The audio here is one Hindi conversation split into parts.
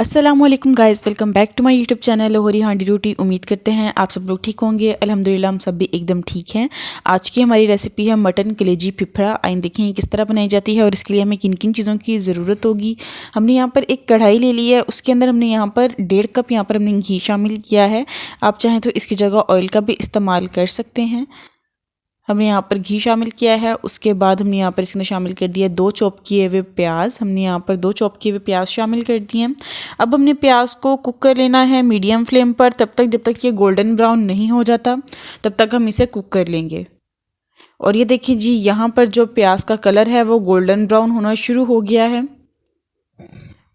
अस्सलामुअलैकुम guys, welcome back to my YouTube channel Lahori handi roti. उम्मीद करते हैं आप सब लोग ठीक होंगे। अल्हम्दुलिल्लाह हम सब भी एकदम ठीक हैं। आज की हमारी रेसिपी है मटन कलेजी फिफड़ा। आइए देखें किस तरह बनाई जाती है और इसके लिए हमें किन किन चीज़ों की ज़रूरत होगी। हमने यहाँ पर एक कढ़ाई ले ली है, उसके अंदर हमने यहाँ पर 1.5 कप यहाँ पर हमने घी शामिल किया है। आप चाहें तो इसकी जगह ऑयल का भी इस्तेमाल कर सकते हैं। हमने यहाँ पर घी शामिल किया है। उसके बाद हमने यहाँ पर इसके अंदर शामिल कर दिया 2 चॉप किए हुए प्याज। हमने यहाँ पर 2 चॉप किए हुए प्याज शामिल कर दिए हैं। अब हमने प्याज को कुक कर लेना है मीडियम फ्लेम पर तब तक जब तक ये गोल्डन ब्राउन नहीं हो जाता, तब तक हम इसे कुक कर लेंगे। और ये देखिए जी, यहाँ पर जो प्याज का कलर है वो गोल्डन ब्राउन होना शुरू हो गया है।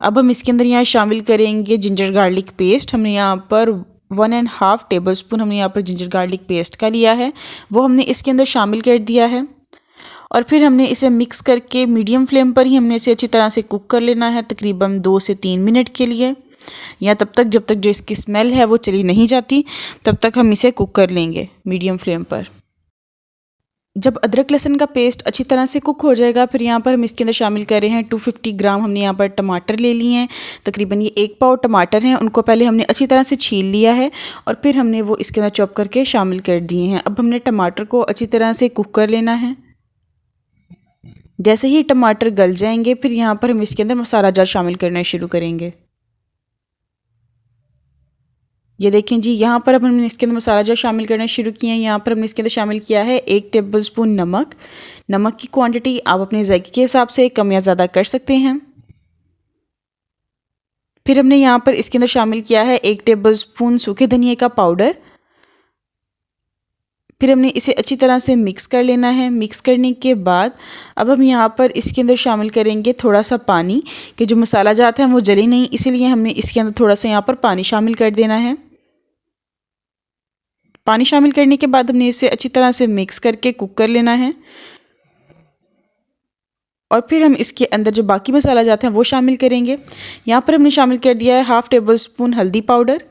अब हम इसके अंदर यहाँ शामिल करेंगे जिंजर गार्लिक पेस्ट। हमने यहाँ पर 1.5 टेबल स्पून हमने यहाँ पर जिंजर गार्लिक पेस्ट का लिया है, वो हमने इसके अंदर शामिल कर दिया है। और फिर हमने इसे मिक्स करके मीडियम फ्लेम पर ही हमने इसे अच्छी तरह से कुक कर लेना है, तकरीबन 2 से 3 मिनट के लिए, या तब तक जब तक जो इसकी स्मेल है वो चली नहीं जाती, तब तक हम इसे कुक कर लेंगे मीडियम फ्लेम पर। जब अदरक लहसुन का पेस्ट अच्छी तरह से कुक हो जाएगा, फिर यहाँ पर हम इसके अंदर शामिल कर रहे हैं 250 ग्राम हमने यहाँ पर टमाटर ले लिए हैं। तकरीबन ये 1 पाव टमाटर हैं, उनको पहले हमने अच्छी तरह से छील लिया है और फिर हमने वो इसके अंदर चॉप करके शामिल कर दिए हैं। अब हमने टमाटर को अच्छी तरह से कुक कर लेना है। जैसे ही टमाटर गल जाएंगे, फिर यहाँ पर हम इसके अंदर मसाला जार शामिल करना शुरू करेंगे। ये देखें जी, यहाँ पर अब हमने इसके अंदर मसाला जार शामिल करना शुरू किए हैं। यहाँ पर हमने इसके अंदर शामिल किया है 1 टेबल स्पून नमक। नमक की क्वांटिटी आप अपने जायके के हिसाब से कम या ज़्यादा कर सकते हैं। फिर हमने यहाँ पर इसके अंदर शामिल किया है 1 टेबल स्पून सूखे धनिए का पाउडर। फिर हमने इसे अच्छी तरह से मिक्स कर लेना है। मिक्स करने के बाद अब हम यहाँ पर इसके अंदर शामिल करेंगे थोड़ा सा पानी, कि जो मसाला जाता है वो जले नहीं, इसीलिए हमने इसके अंदर थोड़ा सा यहाँ पर पानी शामिल कर देना है। पानी शामिल करने के बाद हमने इसे अच्छी तरह से मिक्स करके कुक कर लेना है। और फिर हम इसके अंदर जो बाकी मसाला जाते हैं वो शामिल करेंगे। यहाँ पर हमने शामिल कर दिया है 1/2 टेबल स्पून हल्दी पाउडर।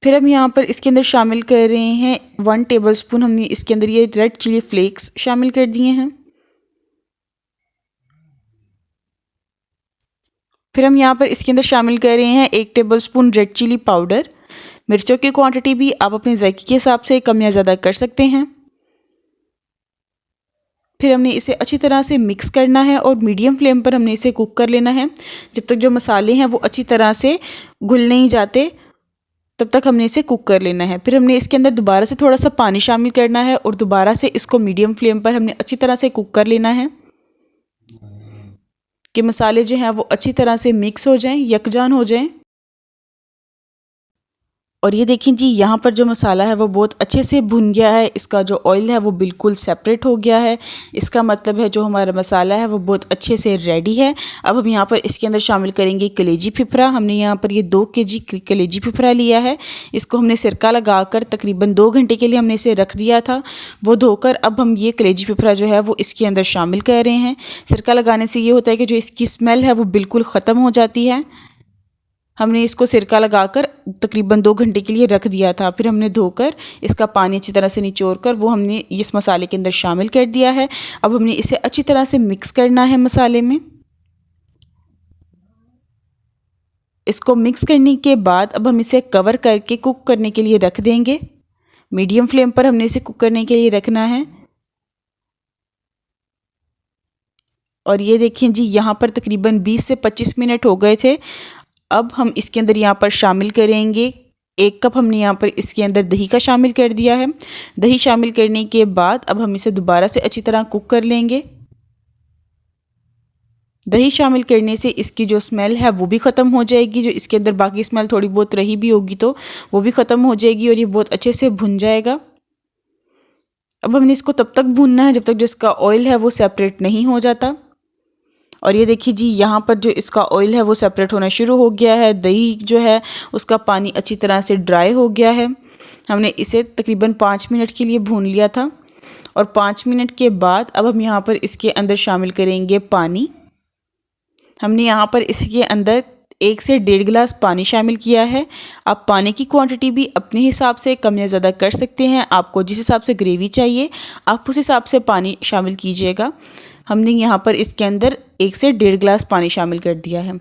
फिर हम यहाँ पर इसके अंदर शामिल कर रहे हैं 1 टेबल स्पून हमने इसके अंदर ये रेड चिली फ्लेक्स शामिल कर दिए हैं। फिर हम यहाँ पर इसके अंदर शामिल कर रहे हैं 1 table spoon red chili powder. मिर्चों की क्वांटिटी भी आप अपने जायके के हिसाब से कम या ज़्यादा कर सकते हैं। फिर हमने इसे अच्छी तरह से मिक्स करना है और मीडियम फ्लेम पर हमने इसे कुक कर लेना है, जब तक जो मसाले हैं वो अच्छी तरह से घुल नहीं जाते, तब तक हमने इसे कुक कर लेना है। फिर हमने इसके अंदर दोबारा से थोड़ा सा पानी शामिल करना है और दोबारा से इसको मीडियम फ्लेम पर हमने अच्छी तरह से कुक कर लेना है, कि मसाले जो हैं वो अच्छी तरह से मिक्स हो जाएं, यकजान हो जाएं। और ये देखिए जी, यहाँ पर जो मसाला है वो बहुत अच्छे से भुन गया है। इसका जो ऑयल है वो बिल्कुल सेपरेट हो गया है। इसका मतलब है जो हमारा मसाला है वो बहुत अच्छे से रेडी है। अब हम यहाँ पर इसके अंदर शामिल करेंगे कलेजी फिफड़ा। हमने यहाँ पर ये 2 केजी कलेजी फिफड़ा लिया है। इसको हमने सिरका लगाकर तकरीबन 2 घंटे के लिए हमने इसे रख दिया था, वो धोकर। अब हम ये कलेजी फिफड़ा जो है वो इसके अंदर शामिल कर रहे हैं। सिरका लगाने से ये होता है कि जो इसकी स्मेल है वो बिल्कुल ख़त्म हो जाती है। हमने इसको सिरका लगाकर तकरीबन 2 घंटे के लिए रख दिया था। फिर हमने धोकर इसका पानी अच्छी तरह से निचोड़ कर वो हमने इस मसाले के अंदर शामिल कर दिया है। अब हमने इसे अच्छी तरह से मिक्स करना है मसाले में। इसको मिक्स करने के बाद अब हम इसे कवर करके कुक करने के लिए रख देंगे। मीडियम फ्लेम पर हमने इसे कुक करने के लिए रखना है। और ये देखिए जी, यहाँ पर तकरीबन 20 से 25 मिनट हो गए थे। अब हम इसके अंदर यहाँ पर शामिल करेंगे 1 कप हमने यहाँ पर इसके अंदर दही का शामिल कर दिया है। दही शामिल करने के बाद अब हम इसे दोबारा से अच्छी तरह कुक कर लेंगे। दही शामिल करने से इसकी जो स्मेल है वो भी ख़त्म हो जाएगी। जो इसके अंदर बाकी स्मेल थोड़ी बहुत रही भी होगी तो वो भी ख़त्म हो जाएगी और ये बहुत अच्छे से भुन जाएगा। अब हमने इसको तब तक भूनना है जब तक जो इसका ऑयल है वो सेपरेट नहीं हो जाता। और ये देखिए जी, यहाँ पर जो इसका ऑयल है वो सेपरेट होना शुरू हो गया है। दही जो है उसका पानी अच्छी तरह से ड्राई हो गया है। हमने इसे तकरीबन 5 मिनट के लिए भून लिया था। और 5 मिनट के बाद अब हम यहाँ पर इसके अंदर शामिल करेंगे पानी। हमने यहाँ पर इसके अंदर 1 से 1.5 गिलास पानी शामिल किया है। आप पानी की क्वांटिटी भी अपने हिसाब से कम या ज़्यादा कर सकते हैं। आपको जिस हिसाब से ग्रेवी चाहिए आप उस हिसाब से पानी शामिल कीजिएगा। हमने यहाँ पर इसके अंदर 1 से 1.5 गिलास पानी शामिल कर दिया है।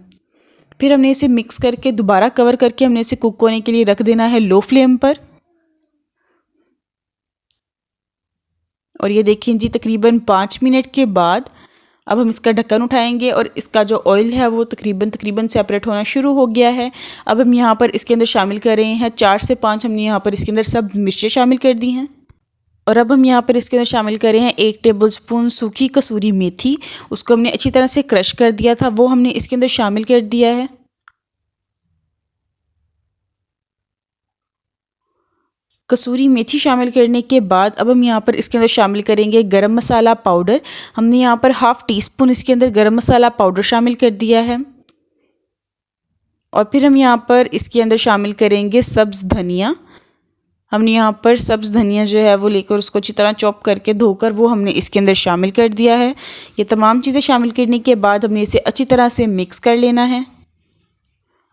फिर हमने इसे मिक्स करके दोबारा कवर करके हमने इसे कुक होने के लिए रख देना है लो फ्लेम पर। और ये देखिए जी, तकरीबन 5 मिनट के बाद अब हम इसका ढक्कन उठाएंगे और इसका जो ऑयल है वो तकरीबन सेपरेट होना शुरू हो गया है। अब हम यहाँ पर इसके अंदर शामिल कर रहे हैं 4 से 5 हमने यहाँ पर इसके अंदर सब मिर्चें शामिल कर दी हैं। और अब हम यहाँ पर इसके अंदर शामिल कर रहे हैं 1 टेबलस्पून सूखी कसूरी मेथी। उसको हमने अच्छी तरह से क्रश कर दिया था, वो हमने इसके अंदर शामिल कर दिया है। कसूरी मेथी शामिल करने के बाद अब हम यहाँ पर इसके अंदर शामिल करेंगे गरम मसाला पाउडर। हमने यहाँ पर ½ टीस्पून इसके अंदर गरम मसाला पाउडर शामिल कर दिया है। और फिर हम यहाँ पर इसके अंदर शामिल करेंगे सब्ज़ धनिया। हमने यहाँ पर सब्ज़ धनिया जो है वो लेकर उसको अच्छी तरह चॉप करके धोकर वो हमने इसके अंदर शामिल कर दिया है। ये तमाम चीज़ें शामिल करने के बाद हमने इसे अच्छी तरह से मिक्स कर लेना है।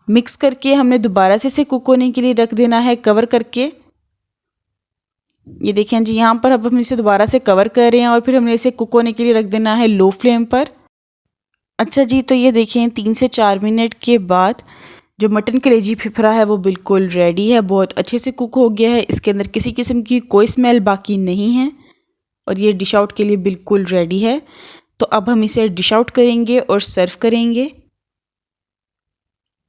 मिक्स करके हमने दोबारा से इसे कुक होने के लिए रख देना है कवर करके। ये देखें जी, यहाँ पर अब हम इसे दोबारा से कवर कर रहे हैं और फिर हमने इसे कुक होने के लिए रख देना है लो फ्लेम पर। अच्छा जी, तो ये देखें 3 से 4 मिनट के बाद जो मटन कलेजी फिफरा है वो बिल्कुल रेडी है, बहुत अच्छे से कुक हो गया है। इसके अंदर किसी किस्म की कोई स्मेल बाकी नहीं है और ये डिश आउट के लिए बिल्कुल रेडी है। तो अब हम इसे डिश आउट करेंगे और सर्व करेंगे।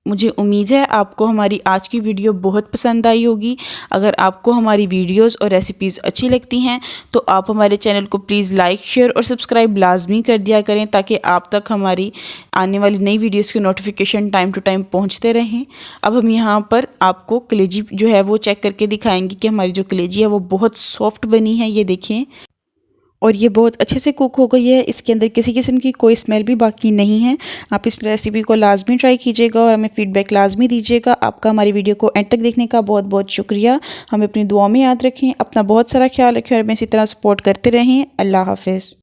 मुझे उम्मीद है आपको हमारी आज की वीडियो बहुत पसंद आई होगी। अगर आपको हमारी वीडियोस और रेसिपीज़ अच्छी लगती हैं तो आप हमारे चैनल को प्लीज़ लाइक, शेयर और सब्सक्राइब लाजमी कर दिया करें ताकि आप तक हमारी आने वाली नई वीडियोस की नोटिफिकेशन टाइम टू टाइम पहुंचते रहें। अब हम यहाँ पर आपको कलेजी जो है वो चेक करके दिखाएंगे कि हमारी जो कलेजी है वो बहुत सॉफ्ट बनी है। ये देखें, और ये बहुत अच्छे से कुक हो गई है। इसके अंदर किसी किस्म की कोई स्मेल भी बाकी नहीं है। आप इस रेसिपी को लाजमी ट्राई कीजिएगा और हमें फ़ीडबैक लाजमी दीजिएगा। आपका हमारी वीडियो को एंड तक देखने का बहुत बहुत शुक्रिया। हमें अपनी दुआ में याद रखें, अपना बहुत सारा ख्याल रखें और हमें इसी तरह सपोर्ट करते रहें। अल्लाह हाफ़िज़।